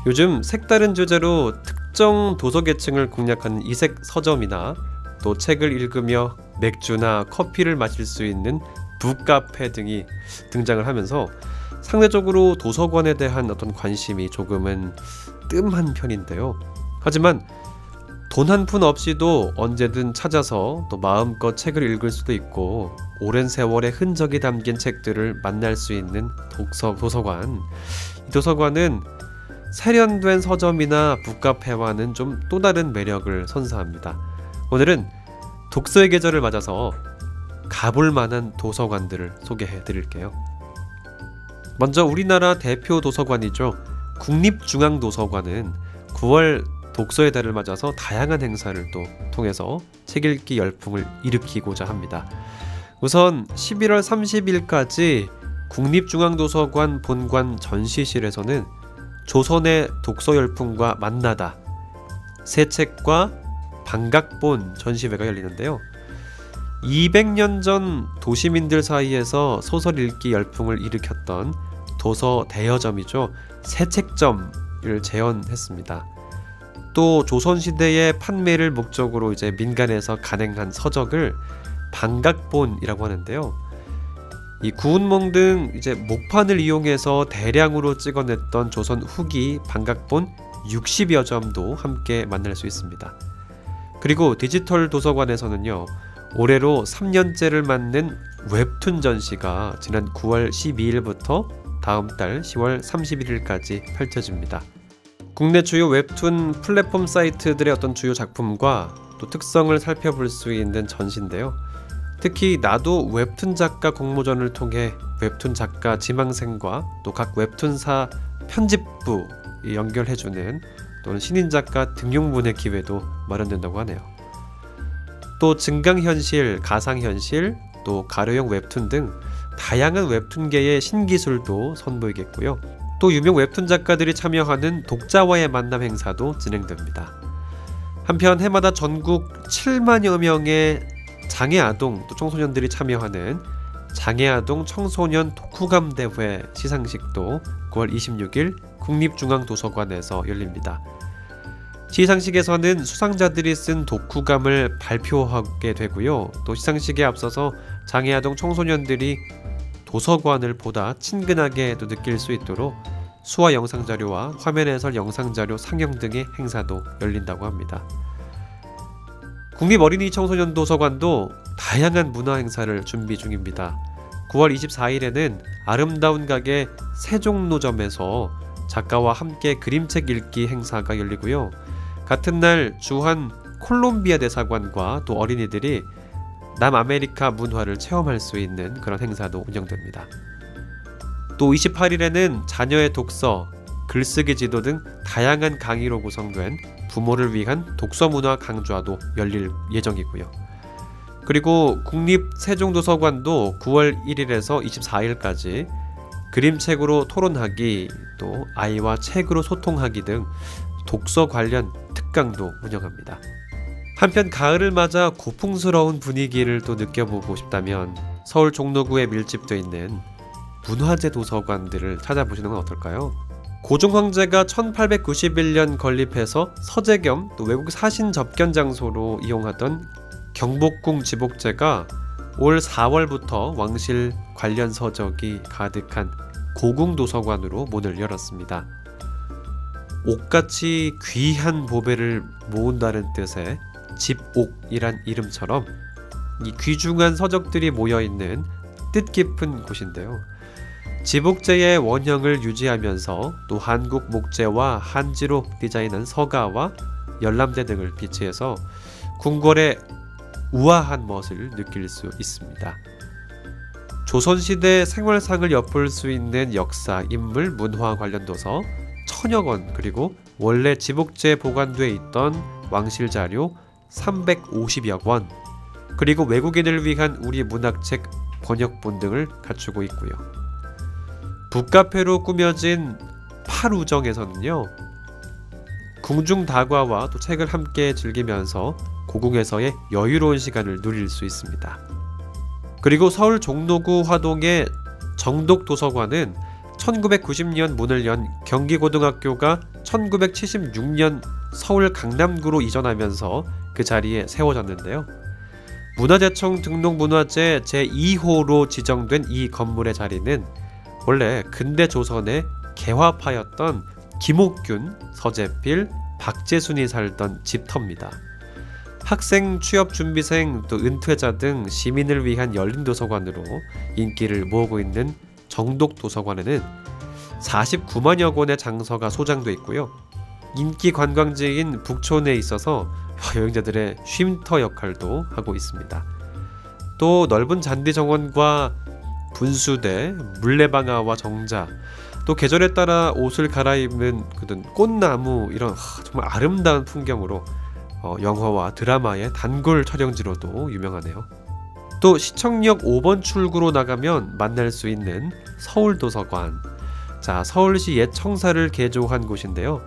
요즘 색다른 주제로 특정 도서계층을 공략하는 이색 서점이나 또 책을 읽으며 맥주나 커피를 마실 수 있는 북카페 등이 등장을 하면서 상대적으로 도서관에 대한 어떤 관심이 조금은 뜸한 편인데요. 하지만 돈 한 푼 없이도 언제든 찾아서 또 마음껏 책을 읽을 수도 있고 오랜 세월의 흔적이 담긴 책들을 만날 수 있는 도서관. 이 도서관은 세련된 서점이나 북카페와는 좀 또 다른 매력을 선사합니다. 오늘은 독서의 계절을 맞아서 가볼 만한 도서관들을 소개해 드릴게요. 먼저 우리나라 대표 도서관이죠. 국립중앙도서관은 9월 독서의 달을 맞아서 다양한 행사를 또 통해서 책 읽기 열풍을 일으키고자 합니다. 우선 11월 30일까지 국립중앙도서관 본관 전시실에서는 조선의 독서 열풍과 만나다 새 책과 반각본 전시회가 열리는데요. 200년 전 도시민들 사이에서 소설 읽기 열풍을 일으켰던 도서 대여점이죠. 새책점을 재현했습니다. 또 조선시대의 판매를 목적으로 이제 민간에서 간행한 서적을 반각본이라고 하는데요. 이 구운몽 등 이제 목판을 이용해서 대량으로 찍어냈던 조선 후기 반각본 60여 점도 함께 만날 수 있습니다. 그리고 디지털 도서관에서는요, 올해로 3년째를 맞는 웹툰 전시가 지난 9월 12일부터 다음 달 10월 31일까지 펼쳐집니다. 국내 주요 웹툰 플랫폼 사이트들의 어떤 주요 작품과 또 특성을 살펴볼 수 있는 전시인데요. 특히 나도 웹툰 작가 공모전을 통해 웹툰 작가 지망생과 또 각 웹툰사 편집부 연결해주는 또는 신인 작가 등용문의 기회도 마련된다고 하네요. 또 증강현실, 가상현실, 또 가로형 웹툰 등 다양한 웹툰계의 신기술도 선보이겠고요. 또 유명 웹툰 작가들이 참여하는 독자와의 만남 행사도 진행됩니다. 한편 해마다 전국 7만여 명의 장애아동 또 청소년들이 참여하는 장애아동 청소년 독후감 대회 시상식도 9월 26일 국립중앙도서관에서 열립니다. 시상식에서는 수상자들이 쓴 독후감을 발표하게 되고요. 또 시상식에 앞서서 장애아동 청소년들이 도서관을 보다 친근하게 또 느낄 수 있도록 수화 영상자료와 화면 해설 영상자료 상영 등의 행사도 열린다고 합니다. 국립어린이 청소년 도서관도 다양한 문화 행사를 준비 중입니다. 9월 24일에는 아름다운 가게 세종로점에서 작가와 함께 그림책 읽기 행사가 열리고요. 같은 날 주한 콜롬비아 대사관과 또 어린이들이 남아메리카 문화를 체험할 수 있는 그런 행사도 운영됩니다. 또 28일에는 자녀의 독서, 글쓰기 지도 등 다양한 강의로 구성된 부모를 위한 독서 문화 강좌도 열릴 예정이고요. 그리고 국립세종도서관도 9월 1일에서 24일까지 그림책으로 토론하기, 또 아이와 책으로 소통하기 등 독서 관련 특강도 운영합니다. 한편 가을을 맞아 고풍스러운 분위기를 또 느껴보고 싶다면 서울 종로구에 밀집되어 있는 문화재 도서관들을 찾아보시는 건 어떨까요? 고종 황제가 1891년 건립해서 서재 겸 또 외국 사신 접견 장소로 이용하던 경복궁 지복제가 올 4월부터 왕실 관련 서적이 가득한 고궁도서관으로 문을 열었습니다. 옥같이 귀한 보배를 모은다는 뜻의 집옥이란 이름처럼 이 귀중한 서적들이 모여있는 뜻깊은 곳인데요. 지복제의 원형을 유지하면서 또 한국 목재와 한지로 디자인한 서가와 열람대 등을 비치해서 궁궐의 우아한 멋을 느낄 수 있습니다. 조선시대 생활상을 엿볼 수 있는 역사, 인물, 문화 관련 도서 1000여 권, 그리고 원래 지복제에 보관돼 있던 왕실 자료 350여 권, 그리고 외국인을 위한 우리 문학책 번역본 등을 갖추고 있고요. 북카페로 꾸며진 팔우정에서는요, 궁중다과와 또 책을 함께 즐기면서 고궁에서의 여유로운 시간을 누릴 수 있습니다. 그리고 서울 종로구 화동의 정독도서관은 1990년 문을 연 경기고등학교가 1976년 서울 강남구로 이전하면서 그 자리에 세워졌는데요. 문화재청 등록문화재 제2호로 지정된 이 건물의 자리는 원래 근대 조선의 개화파였던 김옥균, 서재필, 박재순이 살던 집터입니다. 학생, 취업준비생, 또 은퇴자 등 시민을 위한 열린 도서관으로 인기를 모으고 있는 정독도서관에는 49만여 권의 장서가 소장돼 있고요. 인기 관광지인 북촌에 있어서 여행자들의 쉼터 역할도 하고 있습니다. 또 넓은 잔디 정원과 분수대, 물레방아와 정자, 또 계절에 따라 옷을 갈아입는 꽃나무, 이런 정말 아름다운 풍경으로 영화와 드라마의 단골 촬영지로도 유명하네요. 또 시청역 5번 출구로 나가면 만날 수 있는 서울도서관. 자, 서울시 옛 청사를 개조한 곳인데요.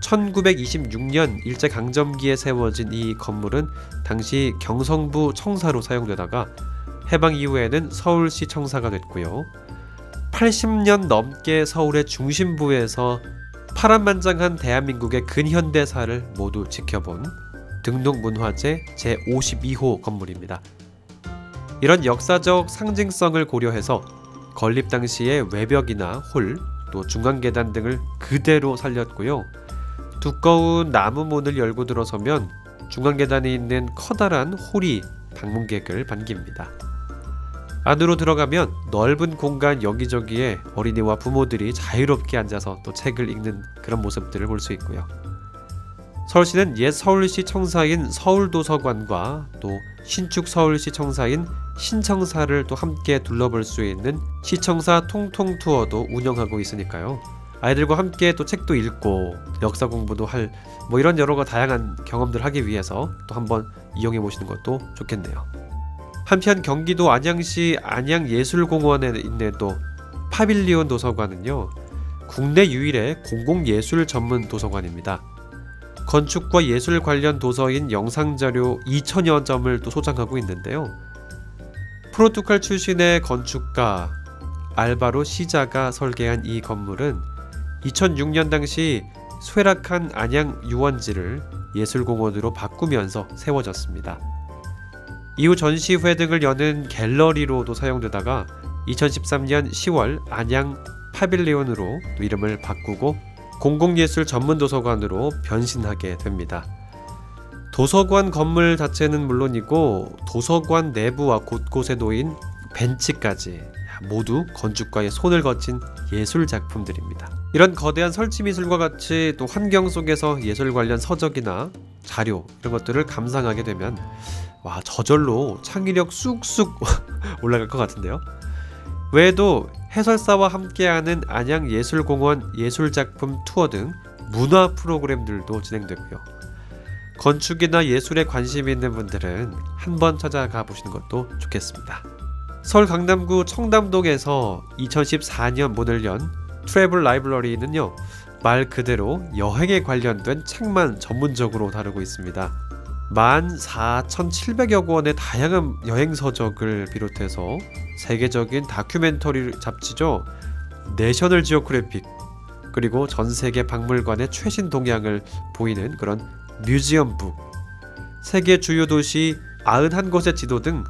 1926년 일제강점기에 세워진 이 건물은 당시 경성부 청사로 사용되다가 해방 이후에는 서울시 청사가 됐고요. 80년 넘게 서울의 중심부에서 파란만장한 대한민국의 근현대사를 모두 지켜본 등록문화재 제52호 건물입니다. 이런 역사적 상징성을 고려해서 건립 당시의 외벽이나 홀, 또 중앙계단 등을 그대로 살렸고요. 두꺼운 나무문을 열고 들어서면 중앙계단에 있는 커다란 홀이 방문객을 반깁니다. 안으로 들어가면 넓은 공간 여기저기에 어린이와 부모들이 자유롭게 앉아서 또 책을 읽는 그런 모습들을 볼 수 있고요. 서울시는 옛 서울시 청사인 서울도서관과 또 신축 서울시 청사인 신청사를 또 함께 둘러볼 수 있는 시청사 통통 투어도 운영하고 있으니까요. 아이들과 함께 또 책도 읽고 역사 공부도 할 이런 여러 다양한 경험들 하기 위해서 또 한번 이용해 보시는 것도 좋겠네요. 한편 경기도 안양시 안양예술공원에 있는 또 파빌리온 도서관은요, 국내 유일의 공공예술 전문 도서관입니다. 건축과 예술 관련 도서인 영상자료 2,000여 점을 또 소장하고 있는데요. 포르투갈 출신의 건축가 알바로 시자가 설계한 이 건물은 2006년 당시 쇠락한 안양 유원지를 예술공원으로 바꾸면서 세워졌습니다. 이후 전시회 등을 여는 갤러리로도 사용되다가 2013년 10월 안양 파빌리온으로 이름을 바꾸고 공공예술 전문도서관으로 변신하게 됩니다. 도서관 건물 자체는 물론이고 도서관 내부와 곳곳에 놓인 벤치까지 모두 건축가의 손을 거친 예술 작품들입니다. 이런 거대한 설치미술과 같이 또 환경 속에서 예술 관련 서적이나 자료 이런 것들을 감상하게 되면 저절로 창의력 쑥쑥 올라갈 것 같은데요. 외에도 해설사와 함께하는 안양예술공원 예술작품 투어 등 문화 프로그램들도 진행되고요. 건축이나 예술에 관심이 있는 분들은 한번 찾아가 보시는 것도 좋겠습니다. 서울 강남구 청담동에서 2014년 문을 연 트래블 라이브러리는요, 말 그대로 여행에 관련된 책만 전문적으로 다루고 있습니다. 14,700여 권의 다양한 여행 서적을 비롯해서 세계적인 다큐멘터리 잡지죠, 내셔널 지오그래픽, 그리고 전세계 박물관의 최신 동향을 보이는 그런 뮤지엄북, 세계 주요 도시 91곳의 지도 등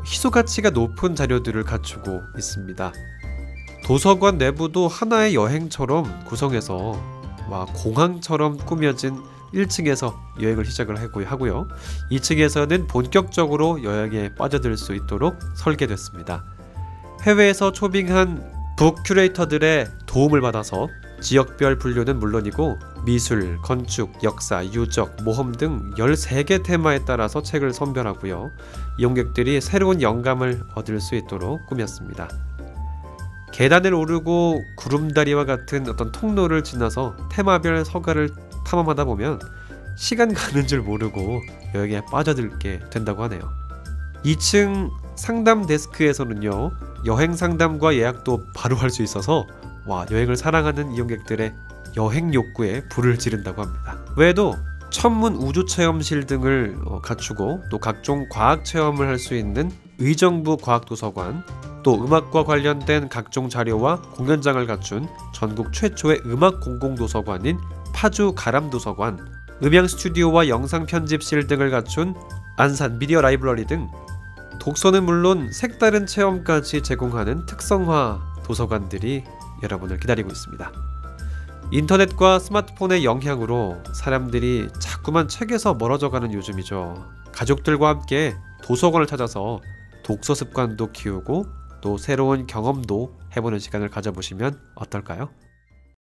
희소가치가 높은 자료들을 갖추고 있습니다. 도서관 내부도 하나의 여행처럼 구성해서 공항처럼 꾸며진 1층에서 여행을 시작을 하고요. 2층에서는 본격적으로 여행에 빠져들 수 있도록 설계됐습니다. 해외에서 초빙한 북 큐레이터들의 도움을 받아서 지역별 분류는 물론이고 미술, 건축, 역사, 유적, 모험 등 13개 테마에 따라서 책을 선별하고요. 이용객들이 새로운 영감을 얻을 수 있도록 꾸몄습니다. 계단을 오르고 구름다리와 같은 어떤 통로를 지나서 테마별 서가를 탐험하다 보면 시간 가는 줄 모르고 여행에 빠져들게 된다고 하네요. 2층 상담 데스크에서는요, 여행 상담과 예약도 바로 할 수 있어서 여행을 사랑하는 이용객들의 여행 욕구에 불을 지른다고 합니다. 외에도 천문 우주체험실 등을 갖추고 또 각종 과학 체험을 할 수 있는 의정부 과학도서관, 또 음악과 관련된 각종 자료와 공연장을 갖춘 전국 최초의 음악 공공도서관인 파주 가람도서관, 음향 스튜디오와 영상 편집실 등을 갖춘 안산 미디어 라이브러리 등 독서는 물론 색다른 체험까지 제공하는 특성화 도서관들이 여러분을 기다리고 있습니다. 인터넷과 스마트폰의 영향으로 사람들이 자꾸만 책에서 멀어져가는 요즘이죠. 가족들과 함께 도서관을 찾아서 독서 습관도 키우고 또 새로운 경험도 해보는 시간을 가져보시면 어떨까요?